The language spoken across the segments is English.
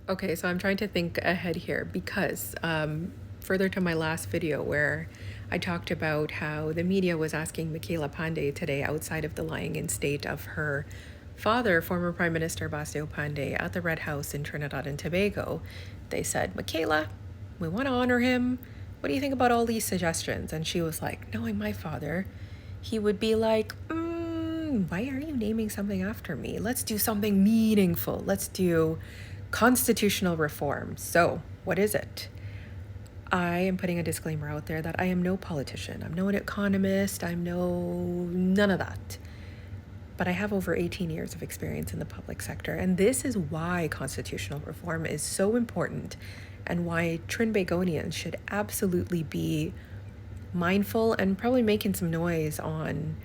Okay, so I'm trying to think ahead here because further to my last video where I talked about how the media was asking Michaela Pandey today outside of the lying in state of her father, former Prime Minister Bastio Pandey, at the Red House in Trinidad and Tobago. They said, Michaela, we want to honor him. What do you think about all these suggestions? And she was like, knowing my father, he would be like, why are you naming something after me? Let's do something meaningful. Let's do constitutional reform. So, what is it? I am putting a disclaimer out there that I am no politician. I'm no economist. I'm none of that. But I have over 18 years of experience in the public sector. And this is why constitutional reform is so important and why Trinbagonians should absolutely be mindful and probably making some noise on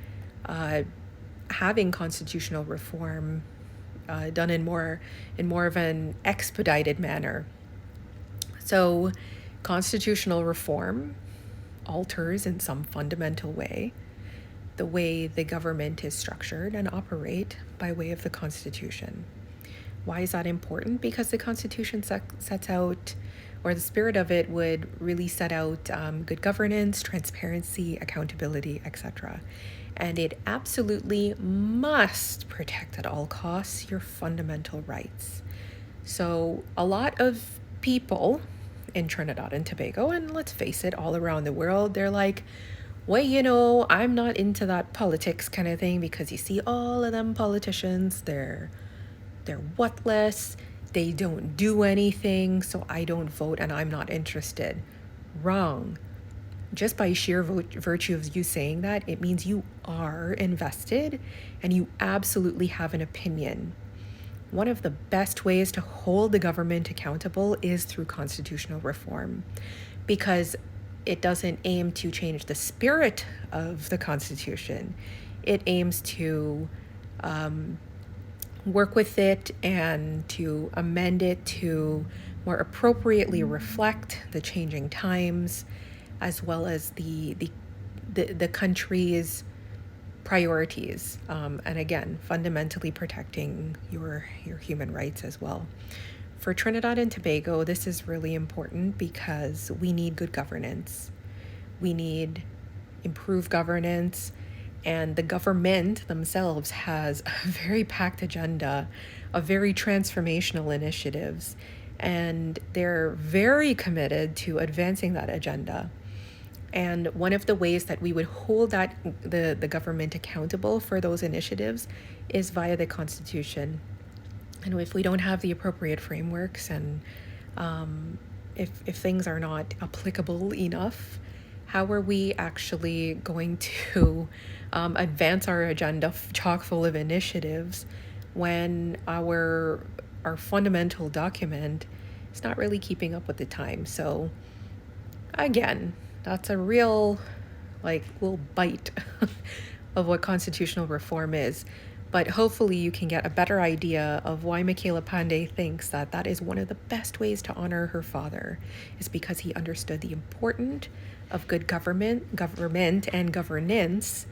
having constitutional reform done in more of an expedited manner. So, constitutional reform alters in some fundamental way the way the government is structured and operate by way of the Constitution. Why is that important? Because the Constitution sets out, or the spirit of it would really set out good governance, transparency, accountability, etc. And it absolutely must protect at all costs your fundamental rights. So a lot of people in Trinidad and Tobago, and let's face it, all around the world, they're like, well, I'm not into that politics kind of thing because you see all of them politicians, they're worthless, they don't do anything, so I don't vote and I'm not interested. Wrong. Just by sheer virtue of you saying that, it means you are invested and you absolutely have an opinion. One of the best ways to hold the government accountable is through constitutional reform, because it doesn't aim to change the spirit of the Constitution. It aims to work with it and to amend it to more appropriately reflect the changing times, as well as the country's priorities, and again, fundamentally protecting your human rights as well. For Trinidad and Tobago, this is really important because we need good governance. We need improved governance, and the government themselves has a very packed agenda of very transformational initiatives, and they're very committed to advancing that agenda. And one of the ways that we would hold the government accountable for those initiatives is via the Constitution. And if we don't have the appropriate frameworks, and if things are not applicable enough, how are we actually going to advance our agenda chock full of initiatives when our fundamental document is not really keeping up with the time? So again, that's a real little bite of what constitutional reform is. But hopefully you can get a better idea of why Michaela Pandey thinks that that is one of the best ways to honor her father, is because he understood the importance of good government and governance.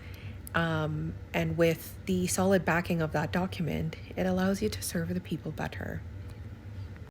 And with the solid backing of that document, it allows you to serve the people better.